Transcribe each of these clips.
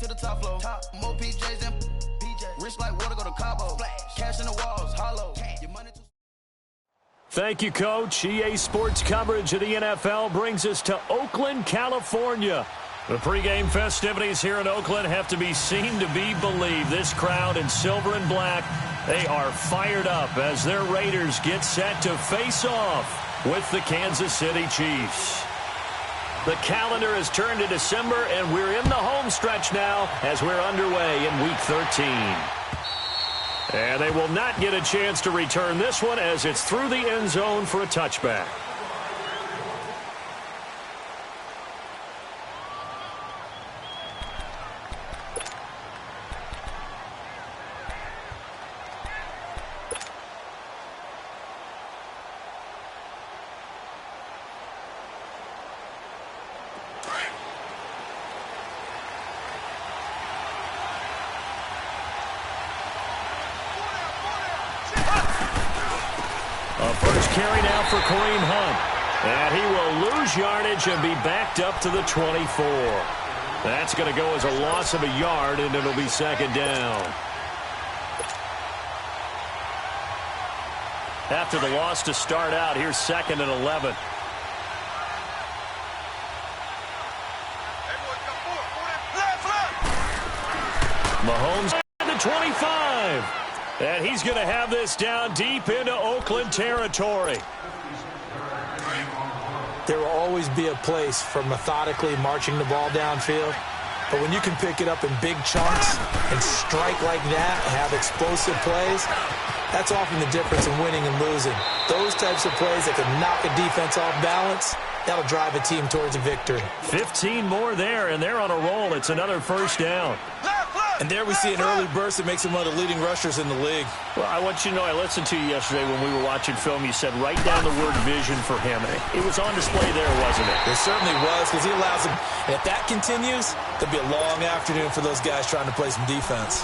to the top floor. More PJs and rich like water, go to Cabo. Cash in the walls, hollow. Your money too. Thank you, Coach. EA Sports coverage of the NFL brings us to Oakland, California. The pregame festivities here in Oakland have to be seen to be believed. This crowd in silver and black, they are fired up as their Raiders get set to face off with the Kansas City Chiefs. The calendar has turned to December, and we're in the home stretch now as we're underway in Week 13. And they will not get a chance to return this one as it's through the end zone for a touchback. Carry now for Kareem Hunt. And he will lose yardage and be backed up to the 24. That's going to go as a loss of a yard, and it'll be second down. After the loss to start out, here's second and 11. Mahomes at the 25. And he's going to have this down deep into Oakland territory. There will always be a place for methodically marching the ball downfield. But when you can pick it up in big chunks and strike like that, have explosive plays, that's often the difference in winning and losing. Those types of plays that can knock a defense off balance, that'll drive a team towards a victory. 15 more there, and they're on a roll. It's another first down. And there we see an early burst that makes him one of the leading rushers in the league. Well, I want you to know, I listened to you yesterday when we were watching film. You said write down the word vision for him. It was on display there, wasn't it? It certainly was, because he allows him. And if that continues, there'll be a long afternoon for those guys trying to play some defense.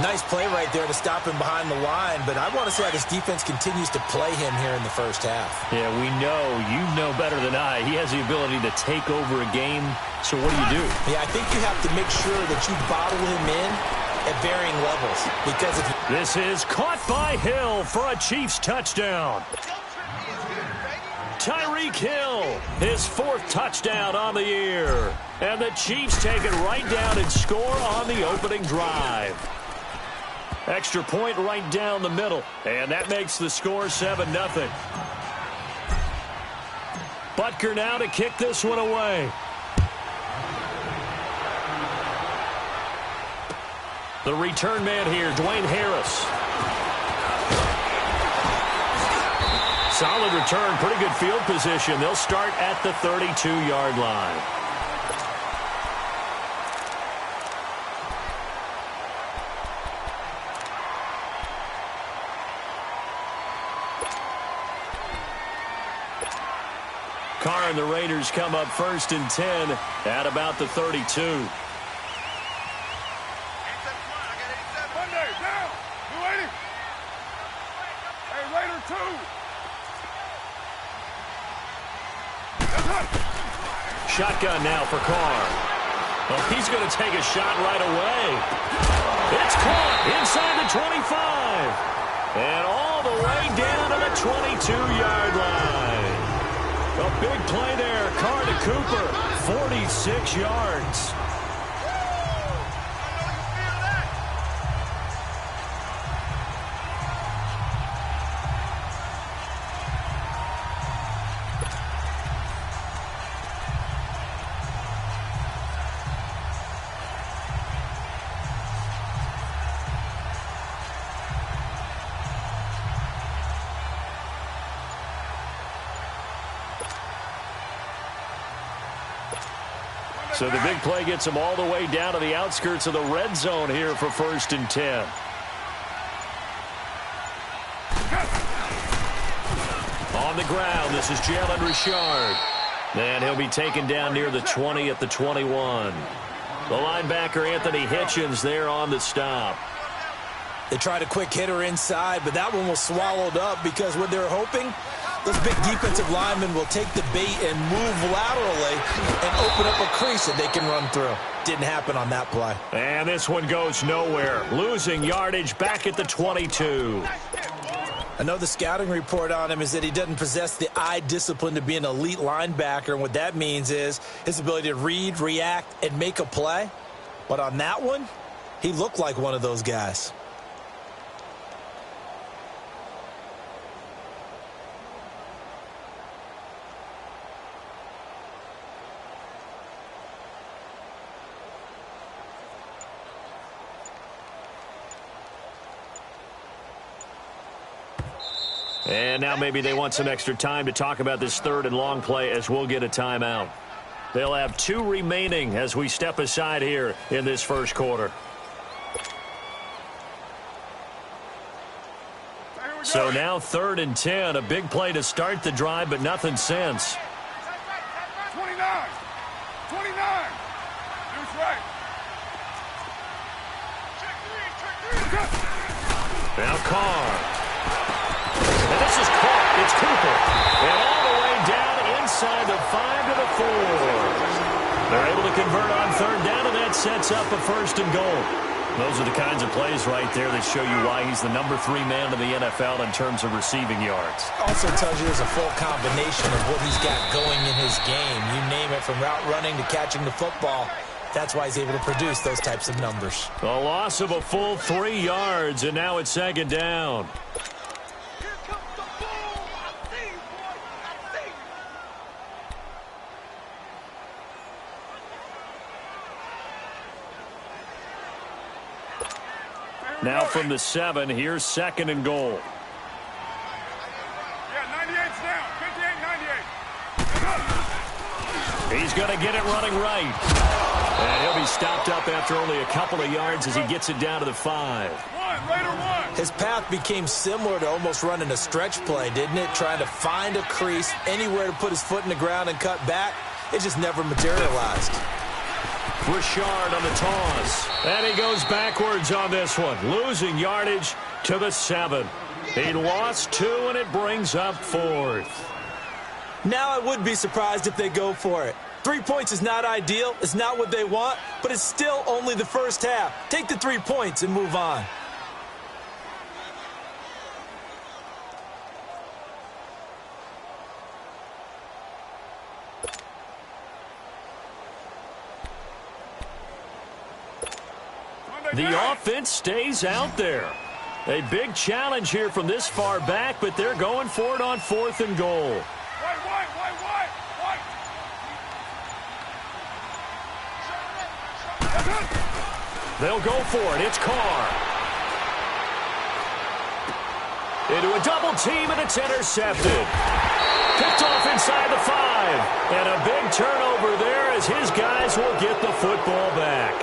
Nice play right there to stop him behind the line, but I want to see how this defense continues to play him here in the first half. Yeah, we know. You know better than I. He has the ability to take over a game, so what do? Yeah, I think you have to make sure that you bottle him in at varying levels, because if This is caught by Hill for a Chiefs touchdown. Tyreek Hill, his fourth touchdown on the year. And the Chiefs take it right down and score on the opening drive. Extra point right down the middle, and that makes the score 7-0. Butker now to kick this one away. The return man here, Dwayne Harris. Solid return, pretty good field position. They'll start at the 32-yard line. Carr and the Raiders come up first and 10 at about the 32. Shotgun now for Carr. Well, he's going to take a shot right away. It's caught inside the 25. And all the way down to the 22-yard line. A big play there. Carr to Cooper. 46 yards. So the big play gets him all the way down to the outskirts of the red zone here for first and 10. On the ground, this is Jalen Richard. And he'll be taken down near the 20 at the 21. The linebacker, Anthony Hitchens, there on the stop. They tried a quick hitter inside, but that one was swallowed up because what they're hoping, those big defensive linemen will take the bait and move laterally and open up a crease that they can run through. Didn't happen on that play. And this one goes nowhere. Losing yardage back at the 22. I know the scouting report on him is that he doesn't possess the eye discipline to be an elite linebacker, and what that means is his ability to read, react, and make a play. But on that one, he looked like one of those guys. And now maybe they want some extra time to talk about this third and long play as we'll get a timeout. They'll have 2 remaining as we step aside here in this first quarter. So now 3rd and 10, a big play to start the drive, but nothing since. 29. That's right. Now Carr. And this is caught. It's Cooper. And all the way down inside the 5 to the 4. They're able to convert on 3rd down, and that sets up a 1st and goal. Those are the kinds of plays right there that show you why he's the number 3 man in the NFL in terms of receiving yards. Also tells you there's a full combination of what he's got going in his game. You name it, from route running to catching the football. That's why he's able to produce those types of numbers. A loss of a full 3 yards, and now it's 2nd down. Now from the 7, here's 2nd and goal. Yeah, 98's down. 58, 98. He's going to get it running right. And he'll be stopped up after only a couple of yards as he gets it down to the 5. One. His path became similar to almost running a stretch play, didn't it? Trying to find a crease, anywhere to put his foot in the ground and cut back. It just never materialized. Richard on the toss. And he goes backwards on this one. Losing yardage to the 7. He lost 2, and it brings up 4th. Now I would be surprised if they go for it. 3 points is not ideal. It's not what they want, but it's still only the first half. Take the 3 points and move on. The offense stays out there. A big challenge here from this far back, but they're going for it on 4th and goal. White. They'll go for it. It's Carr. Into a double team, and it's intercepted. Picked off inside the 5. And a big turnover there as his guys will get the football back.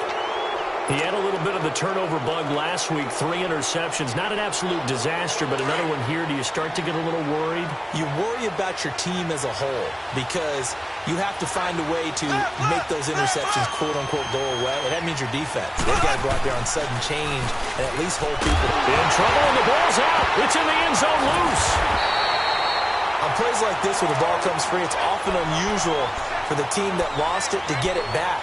He had a little bit of the turnover bug last week, 3 interceptions. Not an absolute disaster, but another one here. Do you start to get a little worried? You worry about your team as a whole because you have to find a way to make those interceptions, quote-unquote, go away, and that means your defense. They've got to go out there on sudden change and at least hold people. In trouble, and the ball's out. It's in the end zone loose. On plays like this where the ball comes free, it's often unusual for the team that lost it to get it back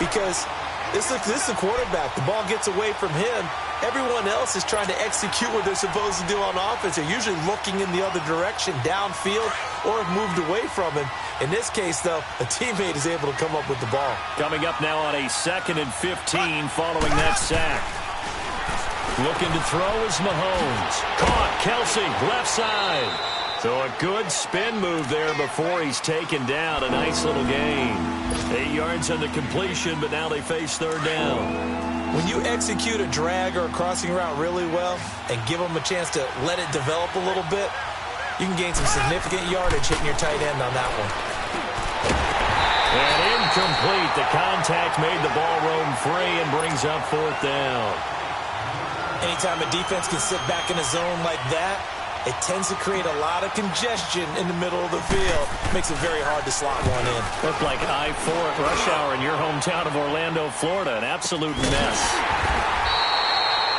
because this is the quarterback. The ball gets away from him. Everyone else is trying to execute what they're supposed to do on offense. They're usually looking in the other direction, downfield, or have moved away from him. In this case, though, a teammate is able to come up with the ball. Coming up now on a 2nd and 15 following that sack. Looking to throw is Mahomes. Caught, Kelsey, left side. So a good spin move there before he's taken down. A nice little gain. 8 yards on the completion, but now they face 3rd down. When you execute a drag or a crossing route really well and give them a chance to let it develop a little bit, you can gain some significant yardage hitting your tight end on that one. And incomplete. The contact made the ball roam free and brings up 4th down. Anytime a defense can sit back in a zone like that, it tends to create a lot of congestion in the middle of the field. Makes it very hard to slot one in. Looked like I-4 at rush hour in your hometown of Orlando, Florida. An absolute mess.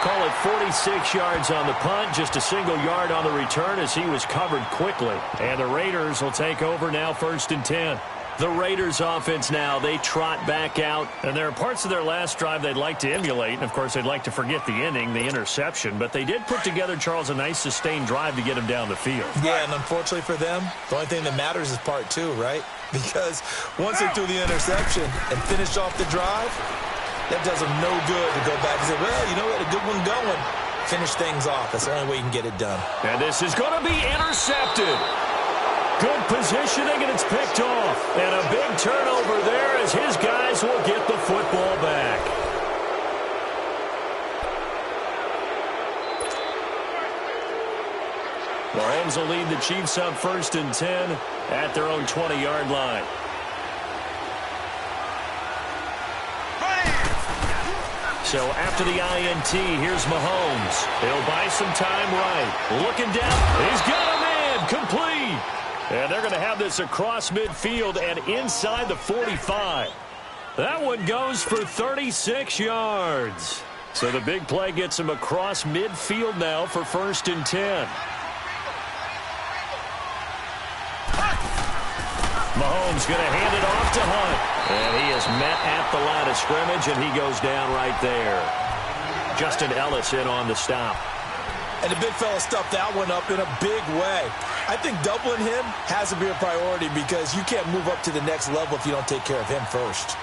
Call it 46 yards on the punt, just a single yard on the return as he was covered quickly. And the Raiders will take over now, 1st and 10. The Raiders offense now, they trot back out. And there are parts of their last drive they'd like to emulate. And, of course, they'd like to forget the inning, the interception. But they did put together, Charles, a nice sustained drive to get him down the field. Yeah, and unfortunately for them, the only thing that matters is part 2, right? Because once they threw the interception and finished off the drive, that does them no good to go back and say, well, you know, we had a good one going. Finish things off. That's the only way you can get it done. And this is going to be intercepted. Good positioning, and it's picked off. And a big turnover there as his guys will get the football back. Mahomes will lead the Chiefs up 1st and 10 at their own 20-yard line. So after the INT, here's Mahomes. He'll buy some time right. Looking down. He's got a man. Complete. And they're going to have this across midfield and inside the 45. That one goes for 36 yards. So the big play gets him across midfield now for 1st and 10. Mahomes going to hand it off to Hunt. And he is met at the line of scrimmage, and he goes down right there. Justin Ellis in on the stop. And the big fella stuffed that one up in a big way. I think doubling him has to be a priority because you can't move up to the next level if you don't take care of him first.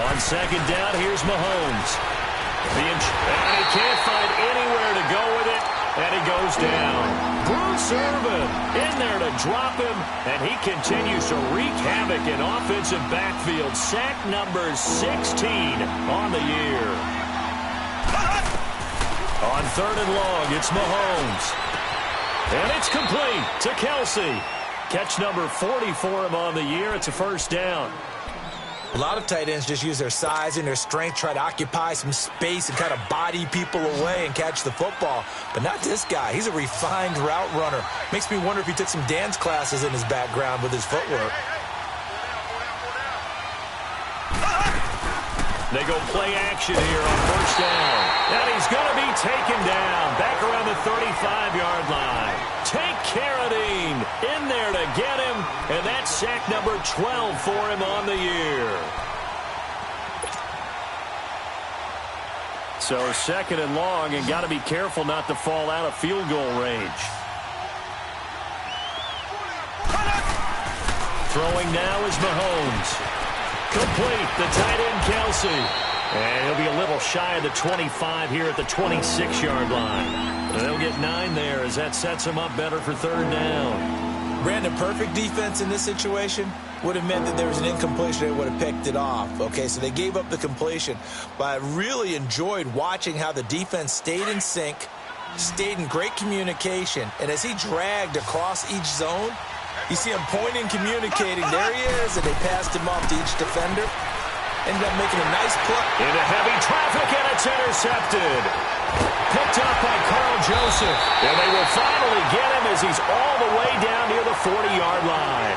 On 2nd down, here's Mahomes. And he can't find anywhere to go with it, and he goes down. Bruce Irvin in there to drop him, and he continues to wreak havoc in offensive backfield. Sack number 16 on the year. On 3rd and long, it's Mahomes. And it's complete to Kelsey. Catch number 40 for him on the year. It's a 1st down. A lot of tight ends just use their size and their strength, try to occupy some space and kind of body people away and catch the football. But not this guy. He's a refined route runner. Makes me wonder if he took some dance classes in his background with his footwork. They go play action here on 1st down. And he's going to be taken down back around the 35-yard line. Take Carradine in there to get him, and that's sack number 12 for him on the year. So 2nd and long, and got to be careful not to fall out of field goal range. Throwing now is Mahomes. Complete, the tight end Kelsey. And he'll be a little shy of the 25 here at the 26-yard line. And they'll get 9 there as that sets him up better for 3rd down. Brandon, perfect defense in this situation would have meant that there was an incompletion. They would have picked it off. Okay, so they gave up the completion. But I really enjoyed watching how the defense stayed in sync, stayed in great communication. And as he dragged across each zone, you see him pointing, communicating. There he is, and they passed him off to each defender. Ended up making a nice play. Into heavy traffic, and it's intercepted. Picked up by Carl Joseph. And they will finally get him as he's all the way down near the 40-yard line.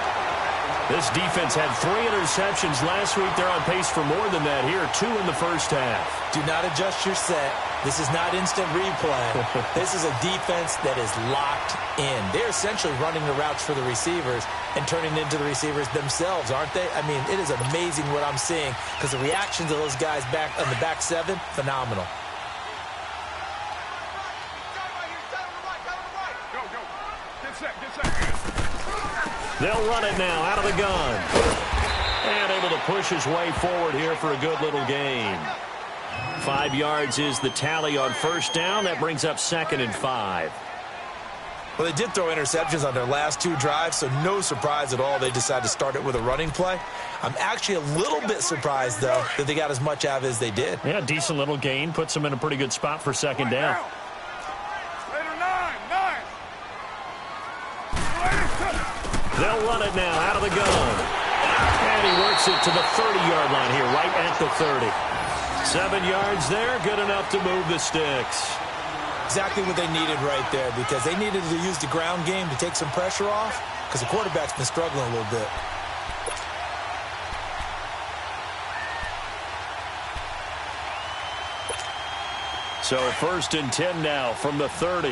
This defense had 3 interceptions last week. They're on pace for more than that here, 2 in the 1st half. Do not adjust your set. This is not instant replay. This is a defense that is locked in. They're essentially running the routes for the receivers and turning into the receivers themselves, aren't they? I mean, it is amazing what I'm seeing because the reactions of those guys back on the back 7, phenomenal. They'll run it now out of the gun. And able to push his way forward here for a good little gain. 5 yards is the tally on 1st down. That brings up 2nd and 5. Well, they did throw interceptions on their last 2 drives, so no surprise at all they decided to start it with a running play. I'm actually a little bit surprised, though, that they got as much out of it as they did. Yeah, decent little gain. Puts them in a pretty good spot for 2nd down. They'll run it now out of the gun. And he works it to the 30-yard line here, right at the 30. 7 yards there, good enough to move the sticks. Exactly what they needed right there because they needed to use the ground game to take some pressure off because the quarterback's been struggling a little bit. So 1st and 10 now from the 30.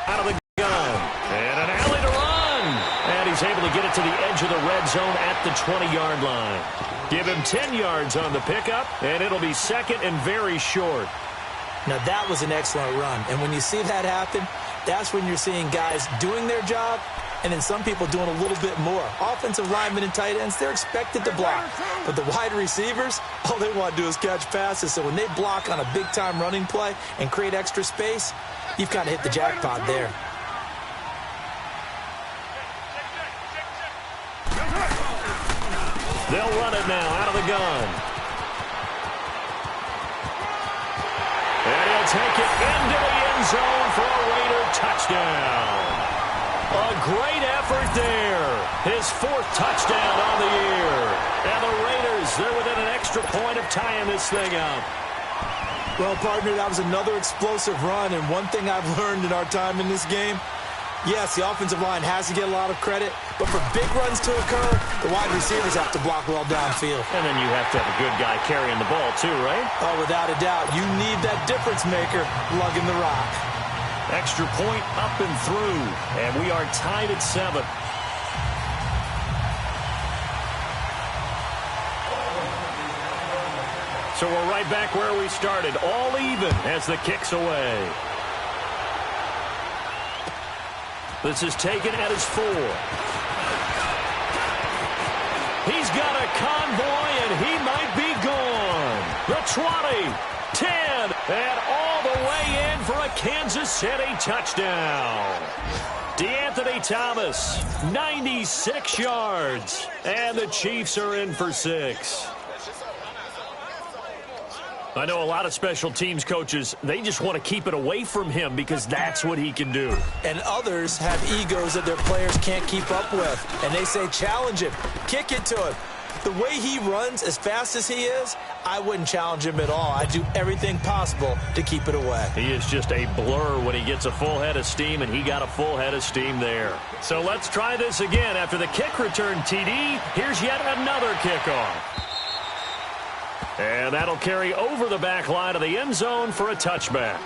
Out of the gun. And an alley to run. And he's able to get it to the edge of the red zone at the 20-yard line. Give him 10 yards on the pickup, and it'll be 2nd and very short. Now, that was an excellent run. And when you see that happen, that's when you're seeing guys doing their job and then some people doing a little bit more. Offensive linemen and tight ends, they're expected to block. But the wide receivers, all they want to do is catch passes. So when they block on a big-time running play and create extra space, you've kind of hit the jackpot there. They'll run it now out of the gun. And he'll take it into the end zone for a Raider touchdown. A great effort there. His 4th touchdown on the year. And the Raiders, they're within an extra point of tying this thing up. Well, partner, that was another explosive run. And one thing I've learned in our time in this game, yes, the offensive line has to get a lot of credit, but for big runs to occur, the wide receivers have to block well downfield. And then you have to have a good guy carrying the ball too, right? Oh, without a doubt. You need that difference maker lugging the rock. Extra point up and through, and we are tied at 7. So we're right back where we started, all even as the kick's away. This is taken at his 4. He's got a convoy, and he might be gone. The 20, 10, and all the way in for a Kansas City touchdown. DeAnthony Thomas, 96 yards, and the Chiefs are in for 6. I know a lot of special teams coaches, they just want to keep it away from him because that's what he can do. And others have egos that their players can't keep up with. And they say, challenge him, kick it to him. The way he runs as fast as he is, I wouldn't challenge him at all. I'd do everything possible to keep it away. He is just a blur when he gets a full head of steam, and he got a full head of steam there. So let's try this again. After the kick return TD, here's yet another kickoff. And that'll carry over the back line of the end zone for a touchback.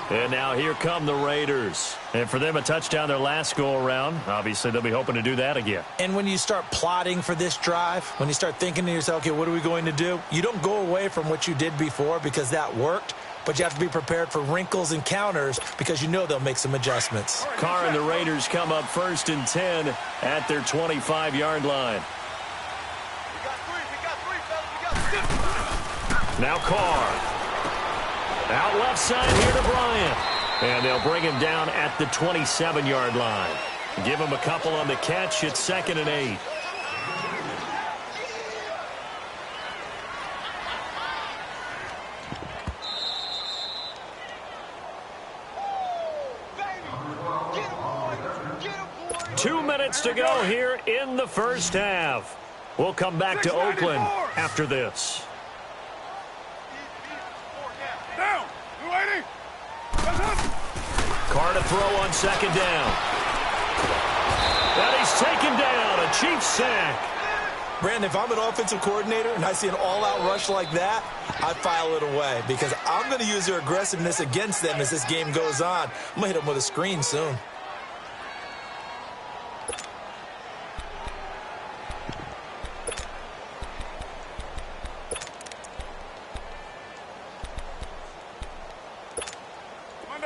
And now here come the Raiders. And for them, a touchdown their last go-around. Obviously, they'll be hoping to do that again. And when you start plotting for this drive, when you start thinking to yourself, okay, what are we going to do? You don't go away from what you did before because that worked. But you have to be prepared for wrinkles and counters because you know they'll make some adjustments. Carr and the Raiders come up 1st and 10 at their 25-yard line. Now Carr. Out left side here to Bryant. And they'll bring him down at the 27-yard line. Give him a couple on the catch. It's 2nd and 8. Two minutes to go here in the first half. We'll come back to Oakland after this. Down. 280. Carr to throw on 2nd down. And he's taken down. A Chiefs sack. Brandon, if I'm an offensive coordinator and I see an all-out rush like that, I file it away because I'm going to use their aggressiveness against them as this game goes on. I'm going to hit them with a screen soon.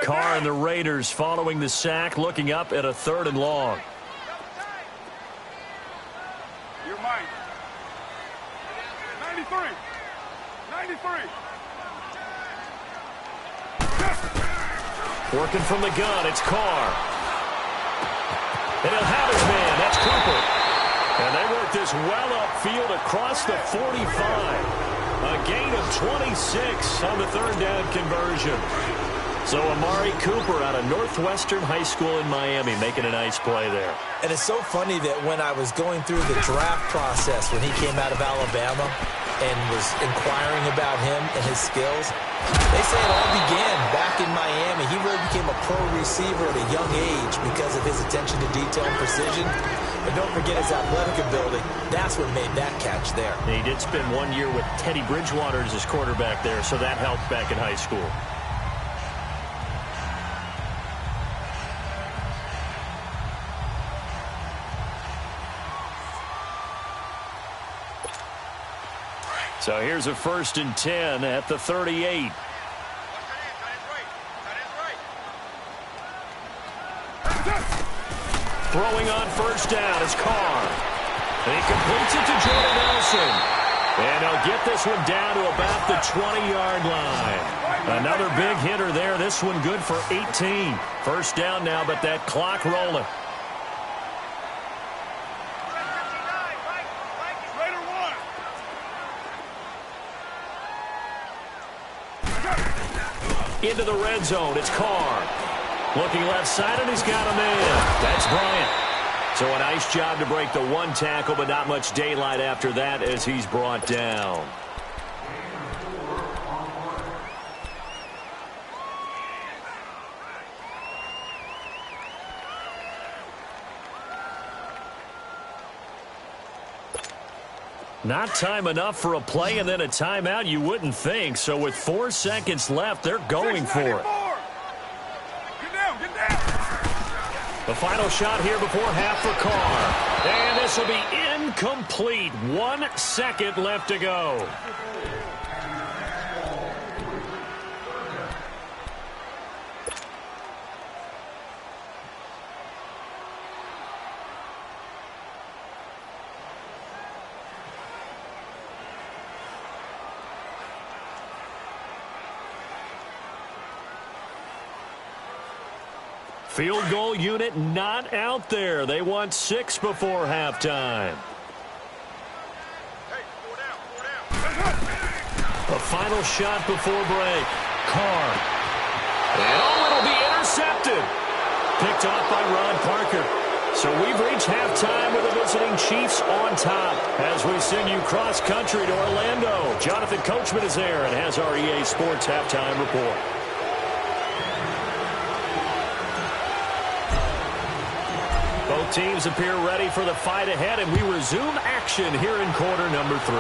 Carr and the Raiders following the sack, looking up at a 3rd and long. You're mine. 93. 93. Working from the gun, it's Carr. And he'll have his man, that's Cooper. And they work this well upfield across the 45. A gain of 26 on the 3rd down conversion. So Amari Cooper out of Northwestern High School in Miami making a nice play there. And it's so funny that when I was going through the draft process when he came out of Alabama, and was inquiring about him and his skills. They say it all began back in Miami. He really became a pro receiver at a young age because of his attention to detail and precision. But don't forget his athletic ability. That's what made that catch there. He did spend 1 year with Teddy Bridgewater as his quarterback there, so that helped back in high school. So here's a 1st and 10 at the 38. Throwing on 1st down is Carr. And he completes it to Jordan Nelson. And he'll get this one down to about the 20-yard line. Another big hitter there. This one good for 18. 1st down now, but that clock rolling. Into the red zone, it's Carr. Looking left side, and he's got him in. That's Bryant. So a nice job to break the 1 tackle, but not much daylight after that as he's brought down. Not time enough for a play and then a timeout, you wouldn't think. So with 4 seconds left, they're going for it. Get down, get down. The final shot here before half for Carr. And this will be incomplete. 1 second left to go. Field goal unit not out there. They want 6 before halftime. Hey, 4 down. The final shot before break. Carr. And it'll be intercepted. Picked off by Ron Parker. So we've reached halftime with the visiting Chiefs on top as we send you cross-country to Orlando. Jonathan Coachman is there and has our EA Sports halftime report. Both teams appear ready for the fight ahead, and we resume action here in quarter number 3.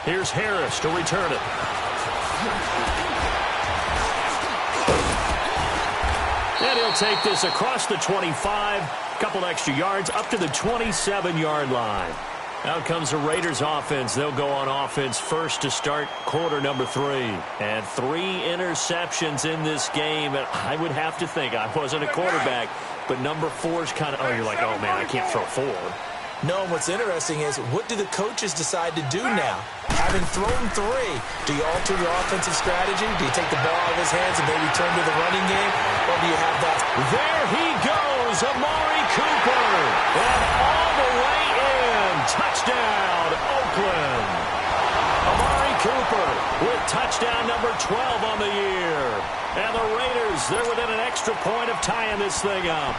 Here's Harris to return it. And he'll take this across the 25, a couple extra yards, up to the 27-yard line. Out comes the Raiders offense. They'll go on offense first to start quarter number 3. And 3 interceptions in this game. And I would have to think, I wasn't a quarterback, but number 4 is kind of, oh, you're like, oh, man, I can't throw 4. No, and what's interesting is, what do the coaches decide to do now? Having thrown 3, do you alter your offensive strategy? Do you take the ball out of his hands and maybe turn to the running game? Or do you have that? There he goes, Amari Cooper. And all the way in. Touchdown, Oakland. Amari Cooper with touchdown number 12 on the year. And the Raiders, they're within an extra point of tying this thing up.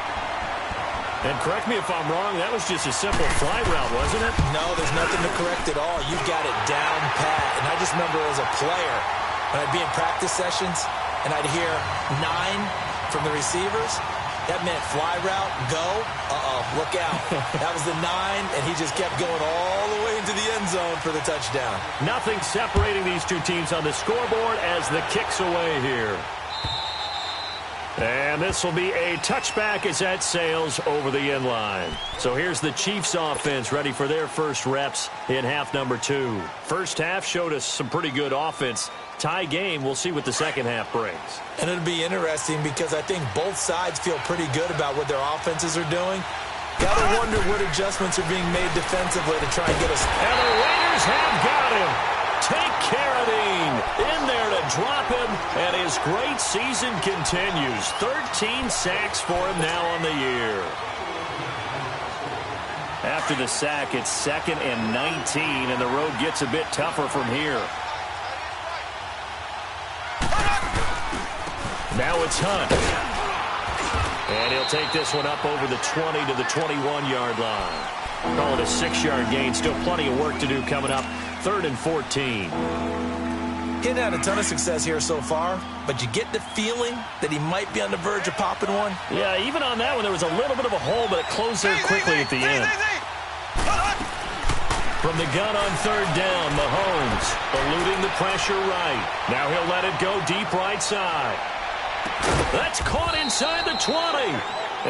And correct me if I'm wrong, that was just a simple fly route, wasn't it? No, there's nothing to correct at all. You've got it down pat. And I just remember as a player, when I'd be in practice sessions and I'd hear 9 from the receivers, that meant fly route, go, look out. That was the 9, and he just kept going all the way into the end zone for the touchdown. Nothing separating these two teams on the scoreboard as the kick's away here. And this will be a touchback as that sails over the end line. So here's the Chiefs offense ready for their first reps in half number 2. First half showed us some pretty good offense. Tie game, we'll see what the second half brings. And it'll be interesting because I think both sides feel pretty good about what their offenses are doing. Got to wonder what adjustments are being made defensively to try and get us. And the Raiders have got him. Take Carradine in there to drop him, and his great season continues. 13 sacks for him now on the year. After the sack, it's 2nd and 19, and the road gets a bit tougher from here. Now it's Hunt. And he'll take this one up over the 20 to the 21-yard line. Call it a 6-yard gain. Still plenty of work to do coming up. 3rd and 14. He's had a ton of success here so far, but you get the feeling that he might be on the verge of popping one. Yeah, even on that one, there was a little bit of a hole, but it closed there quickly at the end. From the gun on 3rd down, Mahomes eluding the pressure right. Now he'll let it go deep right side. That's caught inside the 20.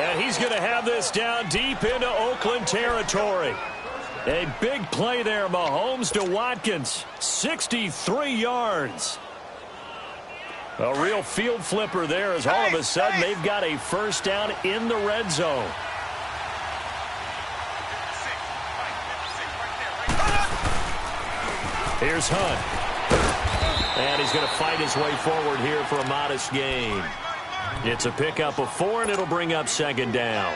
And he's going to have this down deep into Oakland territory. A big play there, Mahomes to Watkins. 63 yards. A real field flipper there as all of a sudden they've got a first down in the red zone. Here's Hunt. And he's going to fight his way forward here for a modest gain. It's a pickup of 4, and it'll bring up 2nd down.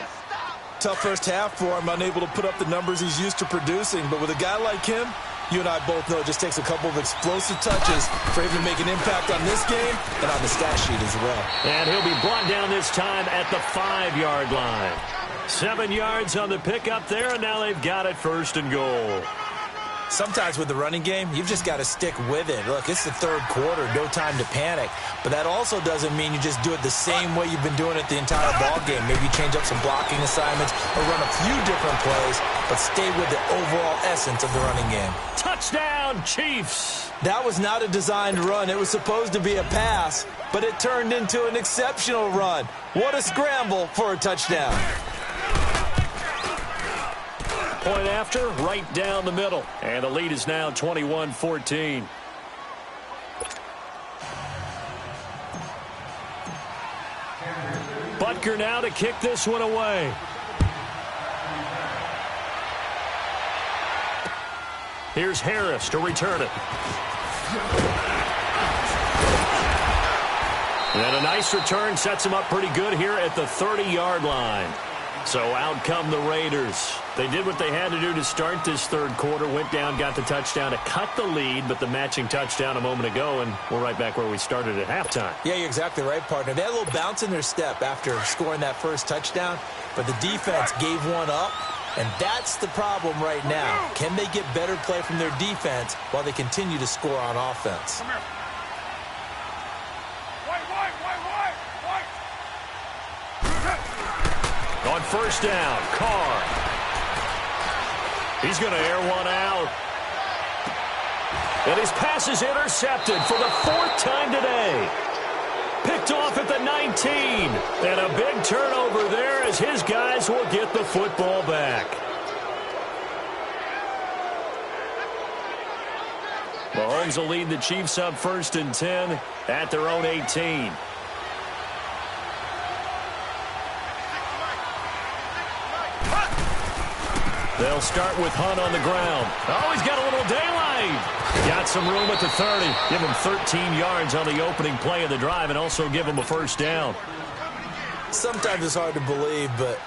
Tough first half for him, unable to put up the numbers he's used to producing. But with a guy like him, you and I both know it just takes a couple of explosive touches for him to make an impact on this game and on the stat sheet as well. And he'll be brought down this time at the 5-yard line. 7 yards on the pickup there, and now they've got it 1st and goal. Sometimes with the running game, you've just got to stick with it. Look, it's the 3rd quarter, no time to panic. But that also doesn't mean you just do it the same way you've been doing it the entire ball game. Maybe change up some blocking assignments or run a few different plays, but stay with the overall essence of the running game. Touchdown, Chiefs! That was not a designed run. It was supposed to be a pass, but it turned into an exceptional run. What a scramble for a touchdown. Point after, right down the middle. And the lead is now 21-14. Butker now to kick this one away. Here's Harris to return it. And a nice return sets him up pretty good here at the 30-yard line. So out come the Raiders. They did what they had to do to start this 3rd quarter. Went down, got the touchdown to cut the lead, but the matching touchdown a moment ago, and we're right back where we started at halftime. Yeah, you're exactly right, partner. They had a little bounce in their step after scoring that first touchdown, but the defense gave one up, and that's the problem right now. Can they get better play from their defense while they continue to score on offense? Come here. White. On 1st down, Carr. He's going to air one out. And his pass is intercepted for the 4th time today. Picked off at the 19. And a big turnover there as his guys will get the football back. Mahomes will lead the Chiefs up 1st and 10 at their own 18. They'll start with Hunt on the ground. Oh, he's got a little daylight. Got some room at the 30. Give him 13 yards on the opening play of the drive and also give him a 1st down. Sometimes it's hard to believe, but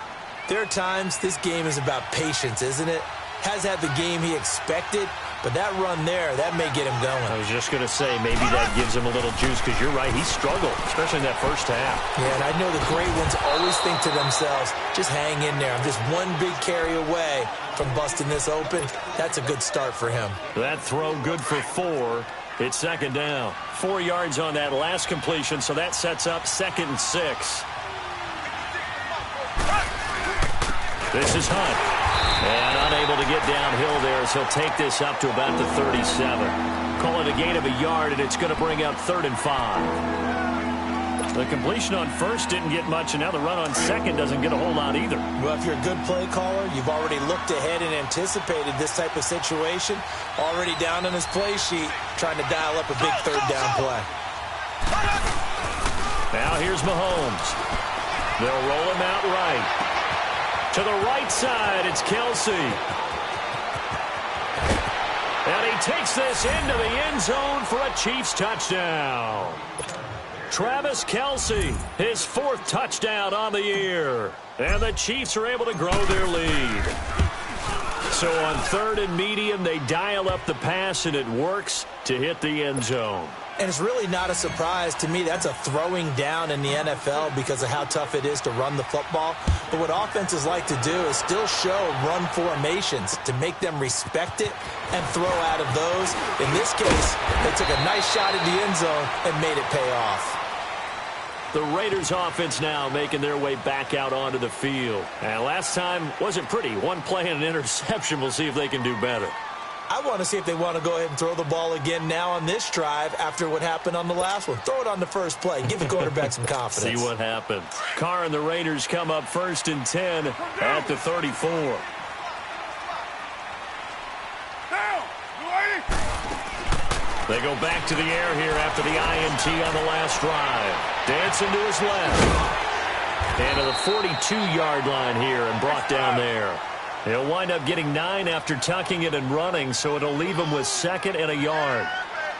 there are times this game is about patience, isn't it? Has had the game he expected, but that run there, that may get him going. I was just going to say, maybe that gives him a little juice because you're right, he struggled, especially in that first half. Yeah, and I know the great ones always think to themselves, just hang in there. I'm just one big carry away from busting this open. That's a good start for him. That throw good for 4. It's 2nd down. 4 yards on that last completion, so that sets up 2nd and 6. This is Hunt. And unable to get downhill there as he'll take this up to about the 37. Call it a gain of a yard, and it's going to bring up 3rd and 5. The completion on 1st didn't get much, and now the run on 2nd doesn't get a whole lot either. Well, if you're a good play caller, you've already looked ahead and anticipated this type of situation. Already down on his play sheet, trying to dial up a big 3rd down play. Now here's Mahomes. They'll roll him out right. To the right side, it's Kelce. And he takes this into the end zone for a Chiefs touchdown. Travis Kelce, his 4th touchdown on the year. And the Chiefs are able to grow their lead. So on 3rd and medium, they dial up the pass, and it works to hit the end zone. And it's really not a surprise to me. That's a throwing down in the NFL because of how tough it is to run the football. But what offenses like to do is still show run formations to make them respect it and throw out of those. In this case, they took a nice shot at the end zone and made it pay off. The Raiders offense now making their way back out onto the field. And last time wasn't pretty. One play and an interception. We'll see if they can do better. I want to see if they want to go ahead and throw the ball again now on this drive after what happened on the last one. Throw it on the first play. Give the quarterback some confidence. See what happens. Carr and the Raiders come up 1st and 10 at the 34. Down! They go back to the air here after the INT on the last drive. Dancing to his left. And to the 42-yard line here and brought down there. He'll wind up getting 9 after tucking it and running, so it'll leave him with 2nd and a yard.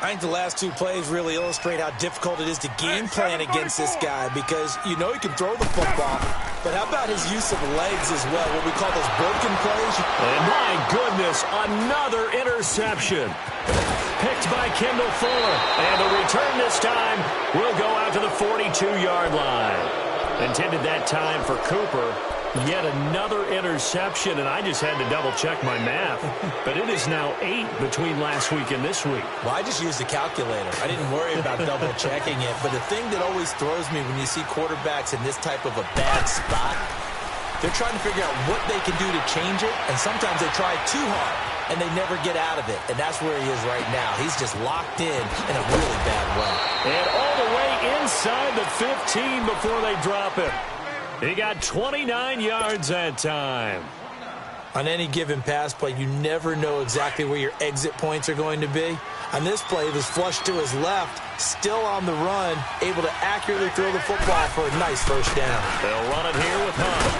I think the last two plays really illustrate how difficult it is to game plan against this guy because you know he can throw the football, but how about his use of legs as well, what we call those broken plays? And my goodness, another interception. Picked by Kendall Fuller. And the return this time will go out to the 42-yard line. Intended that time for Cooper. Yet another interception, and I just had to double-check my math. But it is now 8 between last week and this week. Well, I just used the calculator. I didn't worry about double-checking it. But the thing that always throws me when you see quarterbacks in this type of a bad spot, they're trying to figure out what they can do to change it, and sometimes they try too hard, and they never get out of it. And that's where he is right now. He's just locked in a really bad way. And all the way inside the 15 before they drop it. He got 29 yards that time. On any given pass play, you never know exactly where your exit points are going to be. On this play, it was flushed to his left, still on the run, able to accurately throw the football for a nice first down. They'll run it here with Hunt.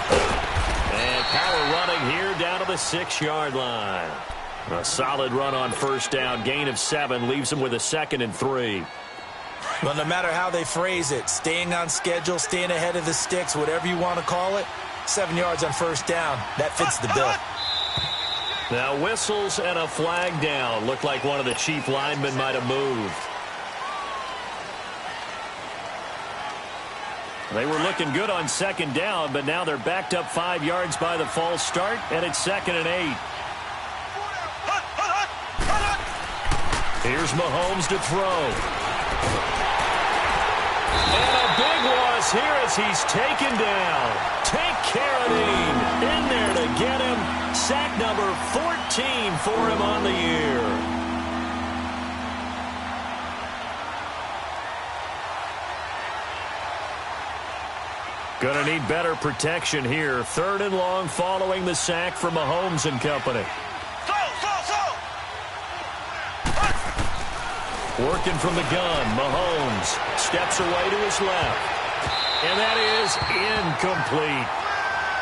And power running here down to the 6-yard line. A solid run on first down. Gain of 7 leaves him with a 2nd and 3. Well, no matter how they phrase it, staying on schedule, staying ahead of the sticks, whatever you want to call it, 7 yards on first down. That fits the bill. Now whistles and a flag down. Looked like one of the chief linemen might have moved. They were looking good on 2nd down, but now they're backed up 5 yards by the false start, and it's 2nd and 8. Here's Mahomes to throw. And a big loss here as he's taken down. Take Carradine in there to get him. Sack number 14 for him on the year. Gonna need better protection here. 3rd and long following the sack from Mahomes and company. Working from the gun, Mahomes steps away to his left. And that is incomplete.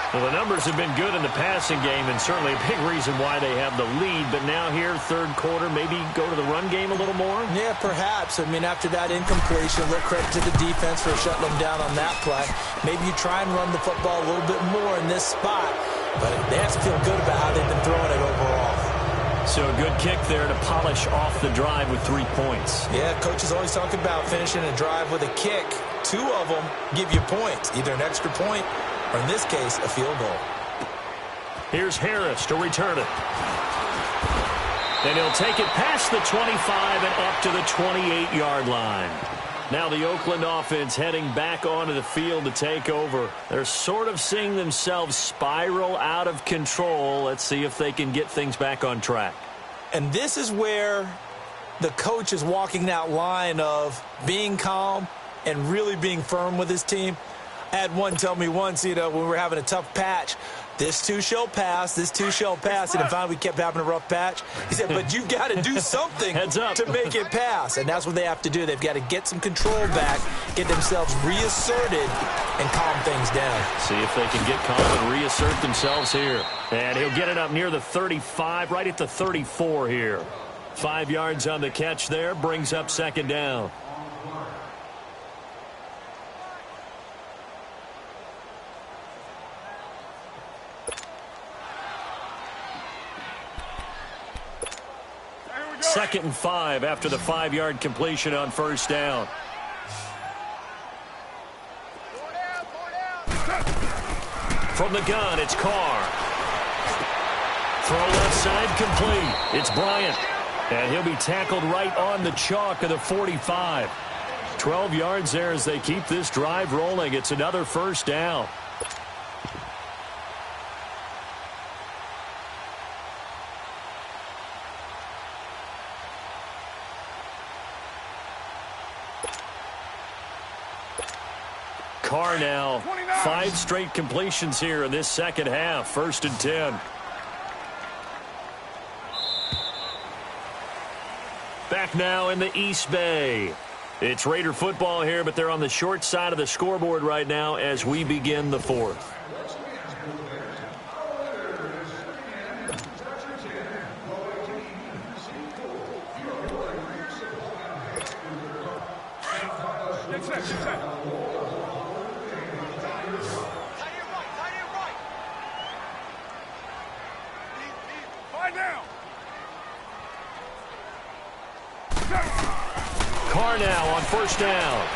Well, the numbers have been good in the passing game and certainly a big reason why they have the lead. But now here, 3rd quarter, maybe go to the run game a little more? Yeah, perhaps. I mean, after that incompletion, a little credit to the defense for shutting them down on that play. Maybe you try and run the football a little bit more in this spot. But they have to feel good about how they've been throwing it overall. So a good kick there to polish off the drive with 3 points. Yeah, coaches always talk about finishing a drive with a kick. 2 of them give you points, either an extra point or, in this case, a field goal. Here's Harris to return it. And he'll take it past the 25 and up to the 28-yard line. Now the Oakland offense heading back onto the field to take over. They're sort of seeing themselves spiral out of control. Let's see if they can get things back on track. And this is where the coach is walking that line of being calm and really being firm with his team. I had one tell me once, when we were having a tough patch, this too shall pass, this too shall pass. And finally we kept having a rough patch. He said, but you've got to do something to make it pass. And that's what they have to do. They've got to get some control back, get themselves reasserted, and calm things down. See if they can get calm and reassert themselves here. And he'll get it up near the 35, right at the 34 here. 5 yards on the catch there, brings up 2nd down. 2nd and 5 after the 5-yard completion on first down. From the gun, it's Carr. Throw left side complete. It's Bryant. And he'll be tackled right on the chalk of the 45. 12 yards there as they keep this drive rolling. It's another first down. Carr now, 5 straight completions here in this second half. 1st and 10. Back now in the East Bay. It's Raider football here, but they're on the short side of the scoreboard right now as we begin the 4th. Carr now on first down.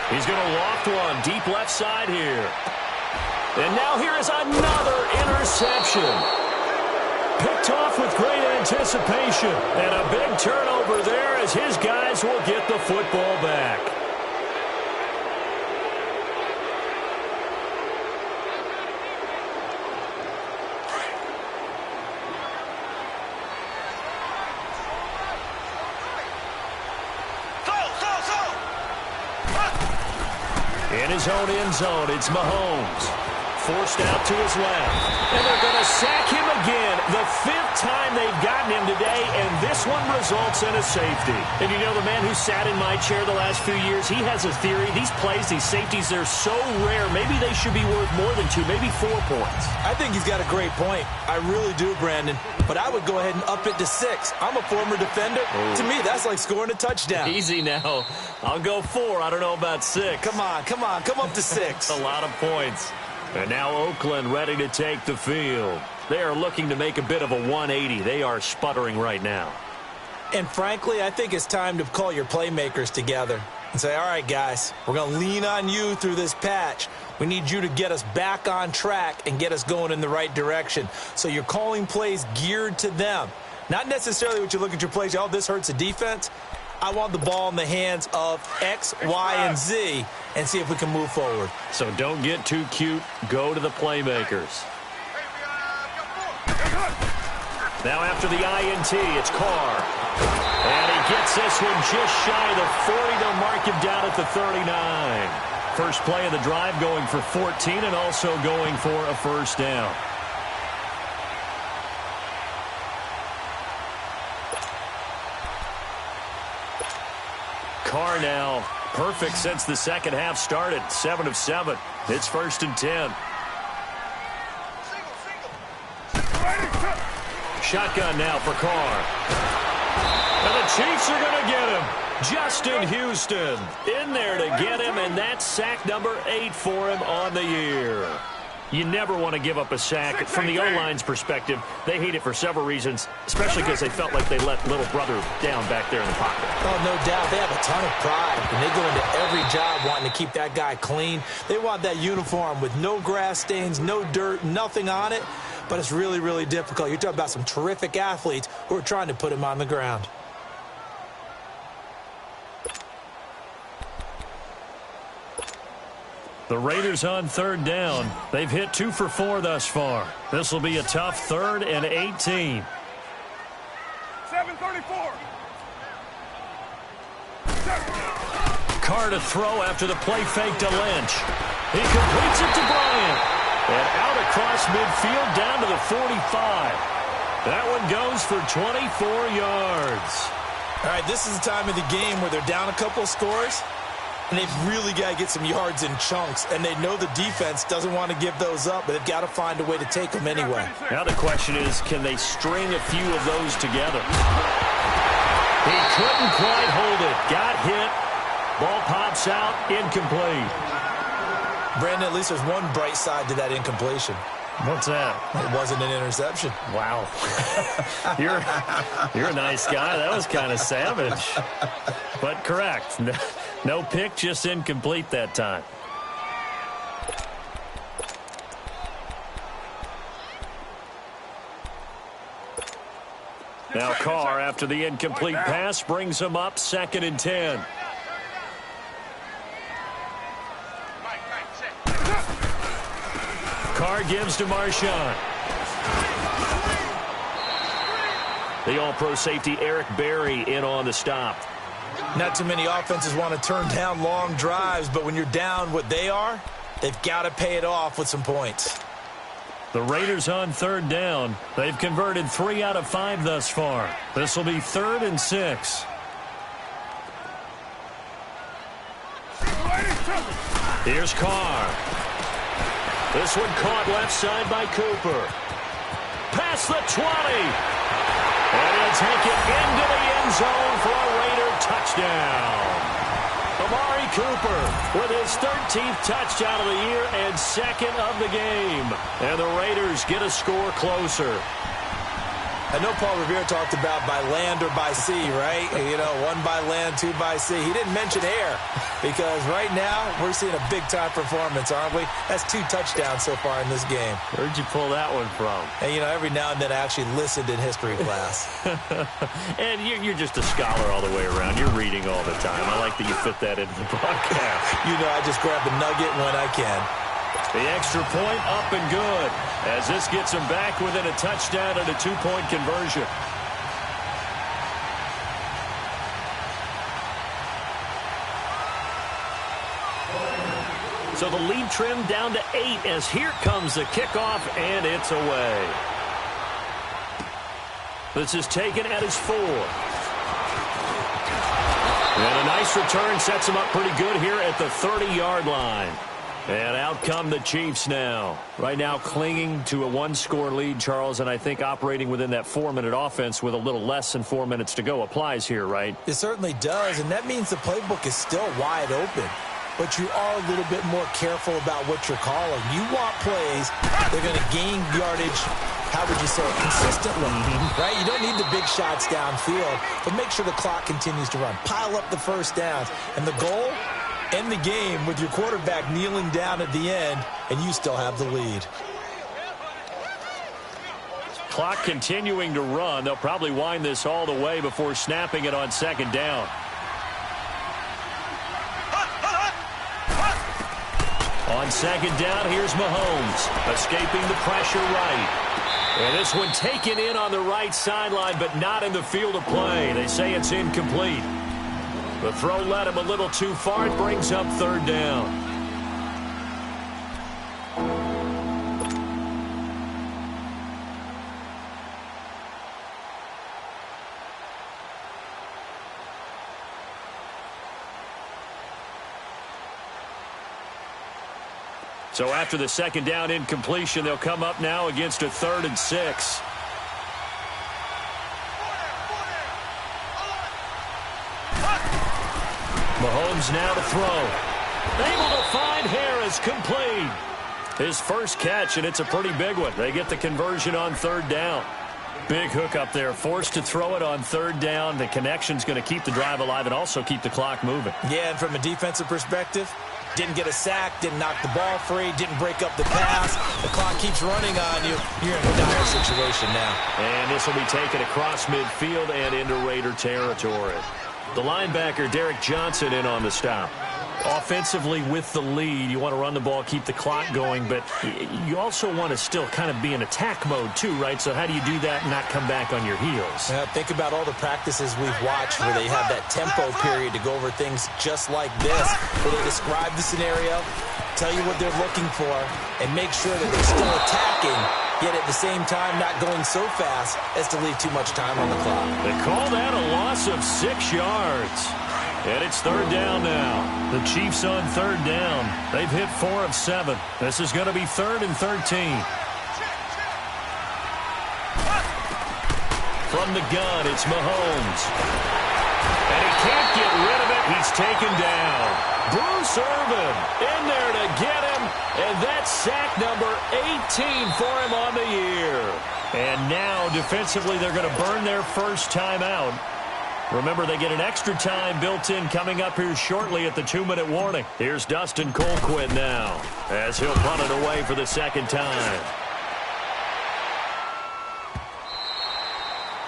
He's going to loft one deep left side here. And now here is another interception. Picked off with great anticipation. And a big turnover there as his guys will get the football back. In his own end zone, it's Mahomes. Forced out to his left. And they're going to sack him again. The 5th time they've gotten him today, and this one results in a safety. And you know, the man who sat in my chair the last few years, he has a theory. These plays, these safeties, they're so rare. Maybe they should be worth more than 2, maybe 4 points. I think he's got a great point. I really do, Brandon. But I would go ahead and up it to 6. I'm a former defender. Oh. To me, that's like scoring a touchdown. Easy now. I'll go 4. I don't know about 6. Come on. Come up to 6. A lot of points. And now Oakland ready to take the field. They are looking to make a bit of a 180. They are sputtering right now. And frankly, I think it's time to call your playmakers together and say, all right, guys, we're going to lean on you through this patch. We need you to get us back on track and get us going in the right direction. So you're calling plays geared to them. Not necessarily what you look at your plays, oh, this hurts the defense. I want the ball in the hands of X, Y, and Z and see if we can move forward. So don't get too cute. Go to the playmakers. Now after the INT, it's Carr. And he gets this one just shy of the 40. They'll mark him down at the 39. First play of the drive going for 14 and also going for a first down. Carr now perfect since the second half started. 7 of 7. It's 1st and 10. Shotgun now for Carr. And the Chiefs are going to get him. Justin Houston in there to get him, and that's sack number 8 for him on the year. You never want to give up a sack. From the O-line's perspective, they hate it for several reasons, especially because they felt like they let little brother down back there in the pocket. Oh, no doubt. They have a ton of pride, and they go into every job wanting to keep that guy clean. They want that uniform with no grass stains, no dirt, nothing on it, but it's really, really difficult. You're talking about some terrific athletes who are trying to put him on the ground. The Raiders on 3rd down. They've hit 2 for 4 thus far. This will be a tough 3rd and 18. 7:34. Carr to throw after the play fake to Lynch. He completes it to Bryant. And out across midfield down to the 45. That one goes for 24 yards. All right, this is the time of the game where they're down a couple of scores, and they've really got to get some yards in chunks, and they know the defense doesn't want to give those up, but they've got to find a way to take them anyway. Now the question is, can they string a few of those together? He couldn't quite hold it. Got hit. Ball pops out. Incomplete. Brandon, at least there's one bright side to that incompletion. What's that? It wasn't an interception. Wow. You're a nice guy. That was kind of savage. But correct. No pick, just incomplete that time. Now Carr, after the incomplete pass, brings him up 2nd and 10. Carr gives to Marshawn. The all-pro safety Eric Berry in on the stop. Not too many offenses want to turn down long drives, but when you're down what they are, they've got to pay it off with some points. The Raiders on 3rd down. They've converted 3 out of 5 thus far. This will be 3rd and 6. Here's Carr. This one caught left side by Cooper. Past the 20. And he'll take it into the end zone for a Raider touchdown. Amari Cooper with his 13th touchdown of the year and 2nd of the game. And the Raiders get a score closer. I know Paul Revere talked about by land or by sea, right? You know, 1 by land, 2 by sea. He didn't mention air because right now we're seeing a big-time performance, aren't we? That's 2 touchdowns so far in this game. Where'd you pull that one from? And, you know, every now and then I actually listened in history class. And you're just a scholar all the way around. You're reading all the time. I like that you fit that into the broadcast. You know, I just grab the nugget when I can. The extra point up and good as this gets them back within a touchdown and a 2-point conversion. So the lead trimmed down to 8 as here comes the kickoff, and it's away. This is taken at his 4. And a nice return sets him up pretty good here at the 30-yard line. And out come the Chiefs now. Right now clinging to a 1-score lead, Charles, and I think operating within that 4-minute offense with a little less than 4 minutes to go applies here, right? It certainly does, and that means the playbook is still wide open. But you are a little bit more careful about what you're calling. You want plays that are going to gain yardage, how would you say it, consistently, right? You don't need the big shots downfield, but make sure the clock continues to run. Pile up the first downs. And the goal? End the game with your quarterback kneeling down at the end, and you still have the lead. Clock continuing to run. They'll probably wind this all the way before snapping it on 2nd down. On 2nd down, here's Mahomes, escaping the pressure right. And this one taken in on the right sideline, but not in the field of play. They say it's incomplete. The throw led him a little too far. It brings up 3rd down. So after the 2nd down incompletion, they'll come up now against a 3rd and 6. Mahomes now to throw. Able to find Harris, complete. His first catch, and it's a pretty big one. They get the conversion on 3rd down. Big hook up there, forced to throw it on 3rd down. The connection's going to keep the drive alive and also keep the clock moving. Yeah, and from a defensive perspective, didn't get a sack, didn't knock the ball free, didn't break up the pass. The clock keeps running on you. You're in a dire situation now. And this will be taken across midfield and into Raider territory. The linebacker, Derek Johnson, in on the stop. Offensively with the lead, you want to run the ball, keep the clock going, but you also want to still kind of be in attack mode too, right? So how do you do that and not come back on your heels? Yeah, think about all the practices we've watched where they have that tempo period to go over things just like this, where they describe the scenario, tell you what they're looking for, and make sure that they're still attacking, yet at the same time not going so fast as to leave too much time on the clock. They call that a loss of 6 yards. And it's 3rd down now. The Chiefs on 3rd down. They've hit 4 of 7. This is going to be 3rd and 13. From the gun, it's Mahomes. And he can't get rid of it. He's taken down. Bruce Irvin in there to get him. And that's sack number 18 for him on the year. And now, defensively, they're going to burn their first timeout. Remember, they get an extra time built in coming up here shortly at the 2-minute warning. Here's Dustin Colquitt now as he'll punt it away for the second time.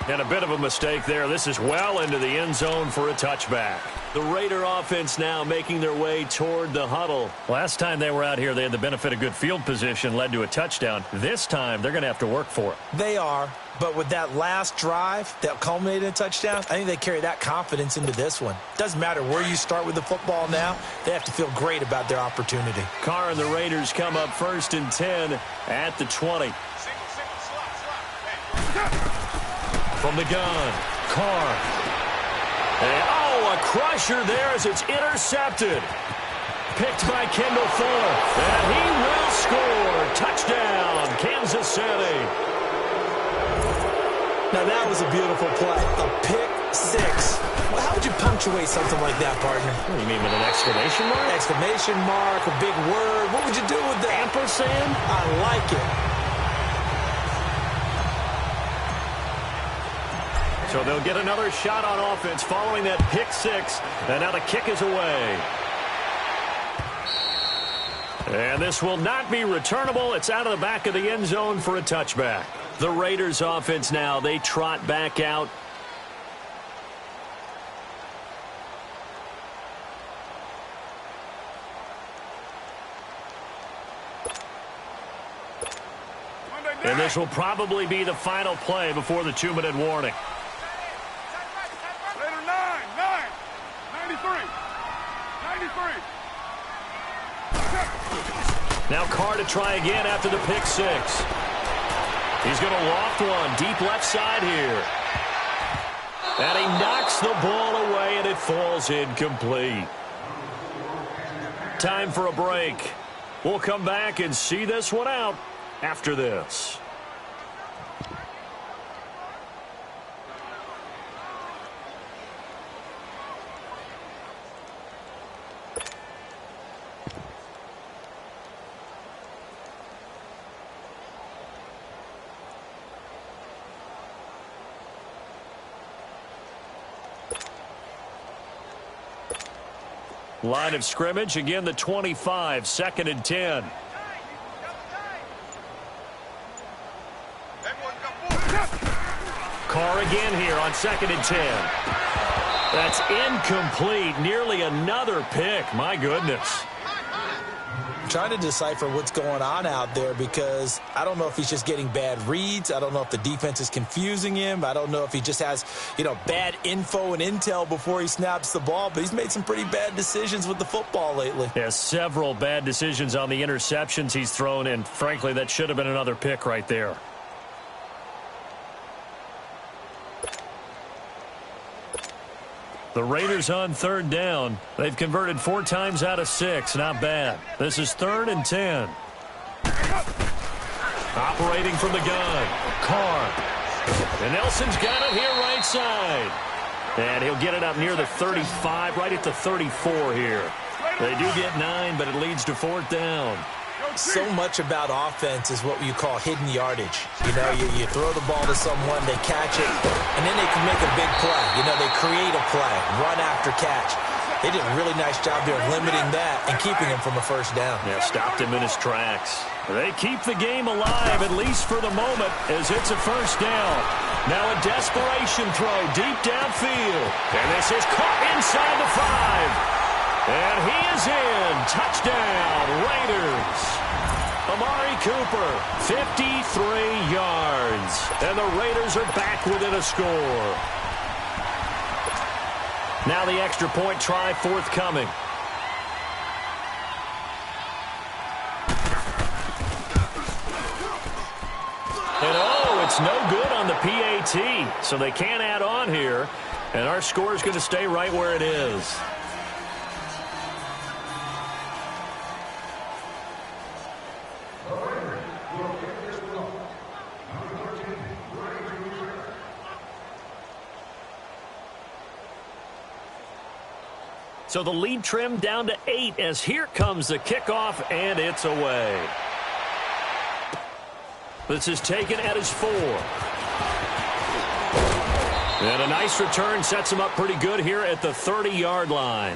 And a bit of a mistake there. This is well into the end zone for a touchback. The Raider offense now making their way toward the huddle. Last time they were out here, they had the benefit of good field position, led to a touchdown. This time, they're going to have to work for it. They are, but with that last drive that culminated in a touchdown, I think they carry that confidence into this one. Doesn't matter where you start with the football now, they have to feel great about their opportunity. Carr and the Raiders come up 1st and 10 at the 20. From the gun, Carr. And, a crusher there as it's intercepted. Picked by Kendall Fuller. And he will score. Touchdown, Kansas City. Now that was a beautiful play. A pick six. Well, how would you punctuate something like that, partner? What do you mean, with an exclamation mark? Exclamation mark, a big word. What would you do with that? Ampersand? I like it. So they'll get another shot on offense following that pick six. And now the kick is away. And this will not be returnable. It's out of the back of the end zone for a touchback. The Raiders offense now, they trot back out. And this will probably be the final play before the 2-minute warning. Later 93. Now Carr to try again after the pick six. He's going to loft one deep left side here. And he knocks the ball away, and it falls incomplete. Time for a break. We'll come back and see this one out after this. Line of scrimmage, again the 25, 2nd and 10. Carr again here on 2nd and 10. That's incomplete, nearly another pick, my goodness. I'm trying to decipher what's going on out there because I don't know if he's just getting bad reads. I don't know if the defense is confusing him. I don't know if he just has, bad info and intel before he snaps the ball. But he's made some pretty bad decisions with the football lately. Yeah, several bad decisions on the interceptions he's thrown, and frankly, that should have been another pick right there. The Raiders on 3rd down. They've converted 4 times out of 6. Not bad. This is 3rd and 10. Operating from the gun. Carr. And Nelson's got it here right side. And he'll get it up near the 35, right at the 34 here. They do get 9, but it leads to 4th down. So much about offense is what you call hidden yardage. You throw the ball to someone, they catch it, and then they can make a big play. They create a play, run after catch. They did a really nice job there of limiting that and keeping him from a first down. Yeah, stopped him in his tracks. They keep the game alive, at least for the moment, as it's a first down. Now a desperation throw deep downfield. And this is caught inside the 5. And he is in. Touchdown, Raiders. Amari Cooper, 53 yards. And the Raiders are back within a score. Now the extra point try forthcoming. And it's no good on the PAT. So they can't add on here. And our score is going to stay right where it is. So the lead trimmed down to 8 as here comes the kickoff, and it's away. This is taken at his 4. And a nice return sets him up pretty good here at the 30-yard line.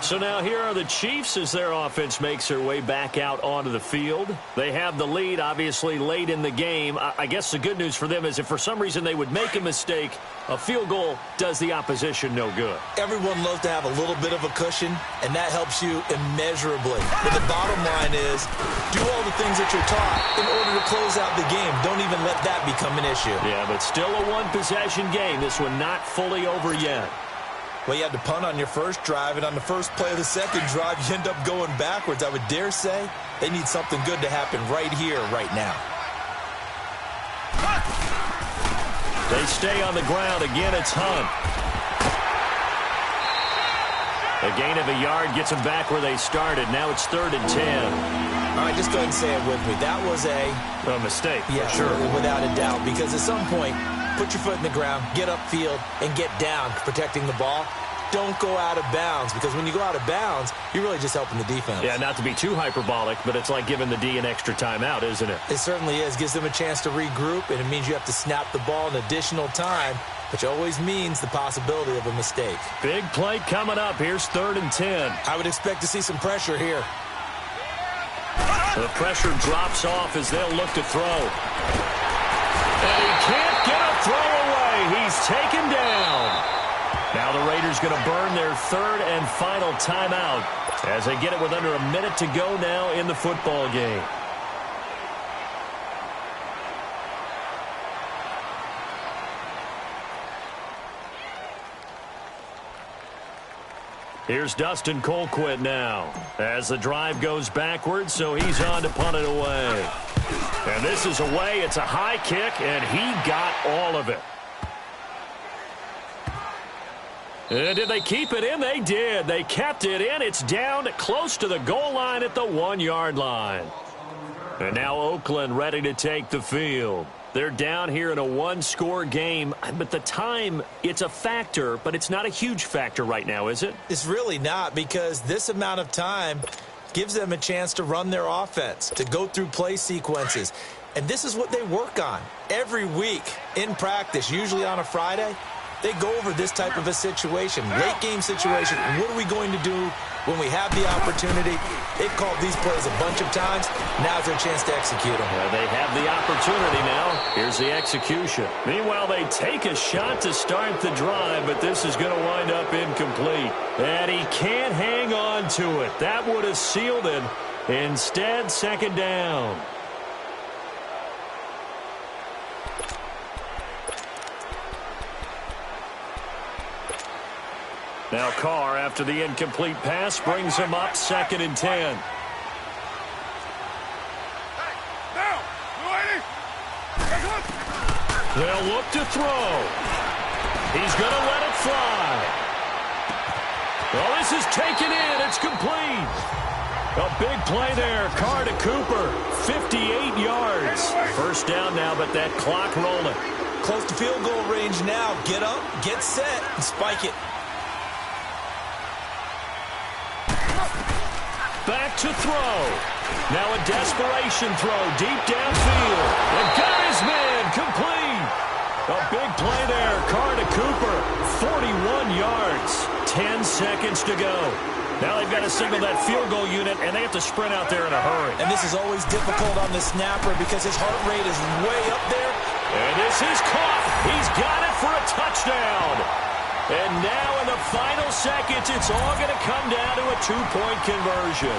So now here are the Chiefs as their offense makes their way back out onto the field. They have the lead, obviously, late in the game. I guess the good news for them is if for some reason they would make a mistake, a field goal does the opposition no good. Everyone loves to have a little bit of a cushion, and that helps you immeasurably. But the bottom line is, do all the things that you're taught in order to close out the game. Don't even let that become an issue. Yeah, but still a one-possession game. This one not fully over yet. Well, you had to punt on your first drive, and on the first play of the second drive, you end up going backwards. I would dare say they need something good to happen right here, right now. They stay on the ground. Again, it's Hunt. A gain of a yard gets them back where they started. Now it's 3rd and 10. All right, just go ahead and say it with me. That was a mistake, yeah, for sure. Without a doubt, because at some point, put your foot in the ground, get upfield, and get down protecting the ball. Don't go out of bounds, because when you go out of bounds, you're really just helping the defense. Yeah, not to be too hyperbolic, but it's like giving the D an extra timeout, isn't it? It certainly is. Gives them a chance to regroup, and it means you have to snap the ball an additional time, which always means the possibility of a mistake. Big play coming up. Here's 3rd and 10. I would expect to see some pressure here. The pressure drops off as they'll look to throw. And he can't get a throw away. He's taken down. Now the Raiders going to burn their 3rd and final timeout as they get it with under a minute to go now in the football game. Here's Dustin Colquitt now as the drive goes backwards, so he's on to punt it away. And this is away. It's a high kick, and he got all of it. And did they keep it in? They did. They kept it in. It's down close to the goal line at the 1-yard line. And now Oakland ready to take the field. They're down here in a one-score game, but the time, it's a factor, but it's not a huge factor right now, is it? It's really not, because this amount of time gives them a chance to run their offense, to go through play sequences. And this is what they work on every week in practice, usually on a Friday. They go over this type of a situation, late game situation. What are we going to do when we have the opportunity? They've called these plays a bunch of times. Now's their chance to execute them. Well, they have the opportunity now. Here's the execution. Meanwhile, they take a shot to start the drive, but this is going to wind up incomplete. And he can't hang on to it. That would have sealed it. Instead, 2nd down. Now Carr, after the incomplete pass, brings him up 2nd and 10. They'll look to throw. He's going to let it fly. Well, this is taken in. It's complete. A big play there. Carr to Cooper. 58 yards. 1st down now, but that clock rolling. Close to field goal range now. Get up, get set, and spike it. Back to throw. Now a desperation throw deep downfield. And got his man complete. A big play there. Carr to Cooper. 41 yards. 10 seconds to go. Now they've got to signal that field goal unit, and they have to sprint out there in a hurry. And this is always difficult on the snapper because his heart rate is way up there. And this is caught. He's got it for a touchdown. And now in the final seconds, it's all going to come down to a 2-point conversion.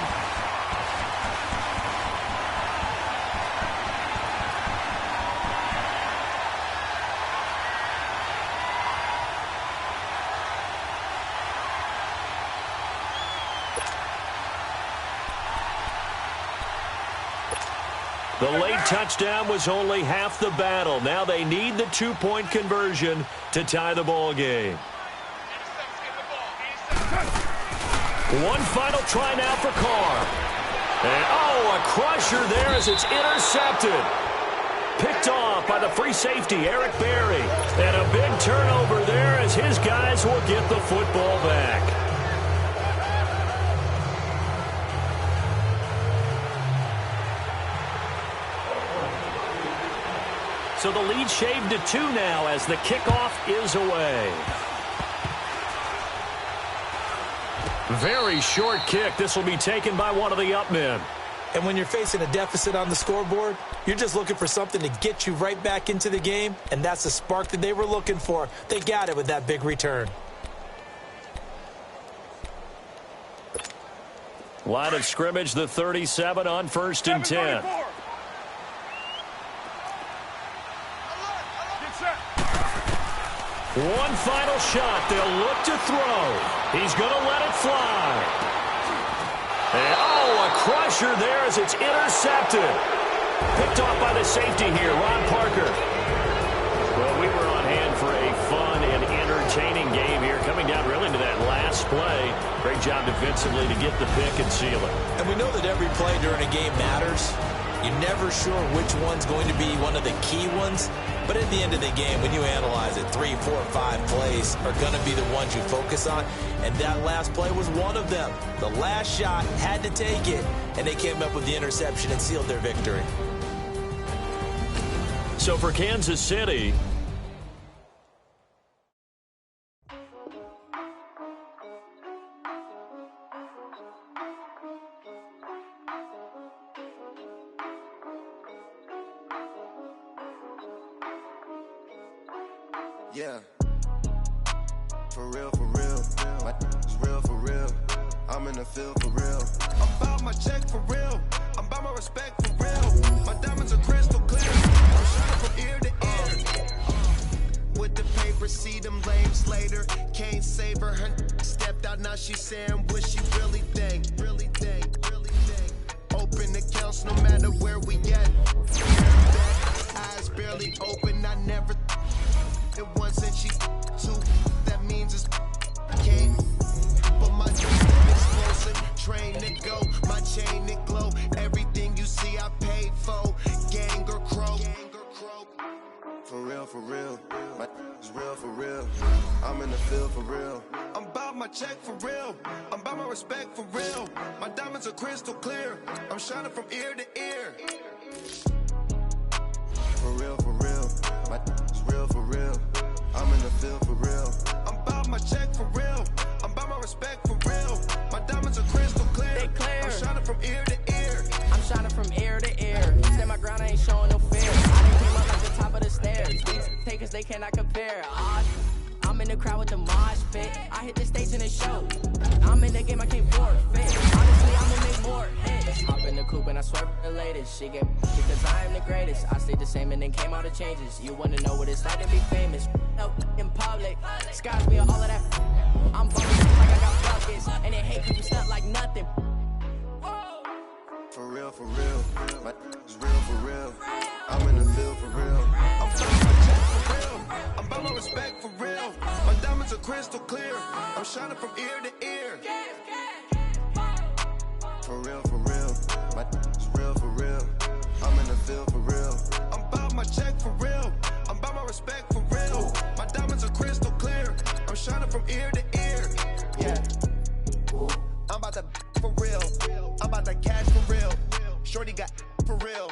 The late touchdown was only half the battle. Now they need the 2-point conversion to tie the ball game. One final try now for Carr. And, a crusher there as it's intercepted. Picked off by the free safety, Eric Berry. And a big turnover there as his guys will get the football back. So the lead shaved to 2 now as the kickoff is away. Very short kick. This will be taken by one of the up men. And when you're facing a deficit on the scoreboard, you're just looking for something to get you right back into the game, and that's the spark that they were looking for. They got it with that big return. Line of scrimmage, the 37 on 1st and 10. One final shot. They'll look to throw. He's going to let it fly. And, oh, a crusher there as it's intercepted. Picked off by the safety here, Ron Parker. Well, we were on hand for a fun and entertaining game here, coming down really to that last play. Great job defensively to get the pick and seal it. And we know that every play during a game matters. You're never sure which one's going to be one of the key ones. But at the end of the game, when you analyze it, 3, 4, 5 plays are going to be the ones you focus on. And that last play was one of them. The last shot had to take it, and they came up with the interception and sealed their victory. So for Kansas City, yeah, for real, for real. It's real, for real. I'm in the field for real. I'm about my check for real. I'm about my respect for real. My diamonds are crystal clear. I'm shining from ear to ear. With the paper, see them lames later. Can't save her. Her stepped out, now she's saying what she really think. Really think, really think. Open accounts no matter where we at. Eyes barely open, I never it once and she two. That means it's can't. But my explosive, train to go, my chain to glow. Everything you see I paid for. Gang or crow. For real, for real. It's real for real. I'm in the field for real. I'm about my check for real. I'm about my respect for real. My diamonds are crystal clear. I'm shining from ear to ear. For real, for real. It's real for real. I'm in the field for real. I'm about my check for real. I'm about my respect for real. My diamonds are crystal clear. They clear. I'm shining from ear to ear. I'm shining from ear to ear. Stand my ground, I ain't showing no fear. I done came up like the top of the stairs. These takers, they cannot compare. I'm in the crowd with the mosh pit. I hit the stage and it show. I'm in the game, I can't forfeit. Honestly, I'ma make more hits. Hop in the coupe and I swear the latest. She get because I am the greatest. I stayed the same and then came out of changes. You wanna know what it's like to be famous? No, in public. Skies me all of that. I'm bumping like I got buckets. And they hate cause we stunt like nothing. For real, for real. It's real for real. I'm in the field for real. I'm about my check for real. I'm about my respect for real. My diamonds are crystal clear. I'm shining from ear to ear. For real, for real. It's real for real. I'm in the field for real. I'm about my check for real. I'm about my respect for real. My diamonds are crystal clear. I'm shining from ear to ear. Yeah. I'm about to for real. I'm about to cash for real. Shorty got for real.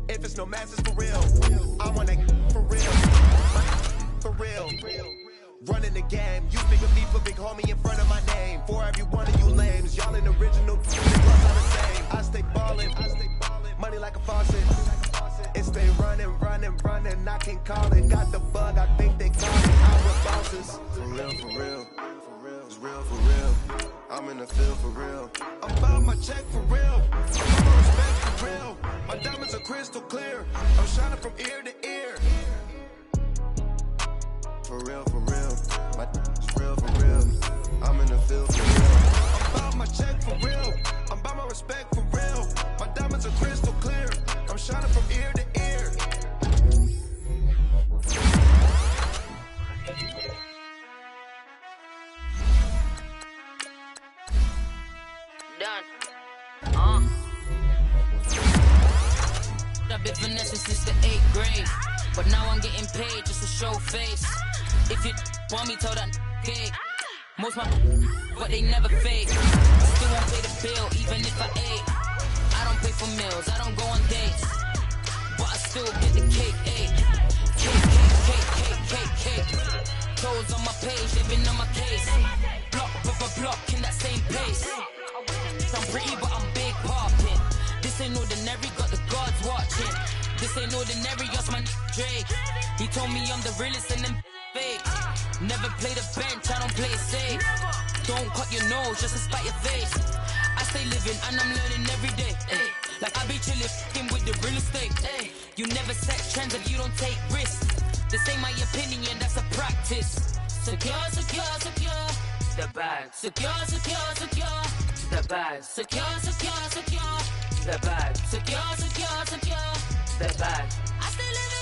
If it's no masses for real, I want that for real. For real. Running the game. You speak of me, put big homie in front of my name. For every one of you lames, y'all in original. The plus are the same. I stay ballin'. Money like a faucet. It stay running, running, running. I can call it. Got the bug, I think they call it. I'm with bosses. For real, for real. It's real for real. I'm in the field for real. I'm about my check for real. I'm about my respect for real. My diamonds are crystal clear. I'm shining from ear to ear. For real, for real. It's real for real. I'm in the field for real. I'm about my check for real. I'm about my respect for real. My diamonds are crystal clear. I'm shining from ear to ear. Done. I've been finessing since the 8th grade, but now I'm getting paid just to show face. If you want me, tell that cake. Most my but they never fake. Still won't pay the bill, even if I ate. I don't pay for meals, I don't go on dates, but I still keeping on my case. Block, block, in that same pace. I'm pretty, but I'm big popping. This ain't ordinary, got the gods watching. This ain't ordinary, that's my Drake. He told me I'm the realest and them fake. Never play the bench, I don't play it safe. Don't cut your nose just to spite your face. I stay living and I'm learning every day. Like I be chillin' with the real estate. You never set trends if you don't take risks. This ain't my opinion, that's a practice. Secure, secure, secure the bag. Secure, secure, secure the bag. Secure, secure, secure the bag. Secure, secure, secure the bag. I stay living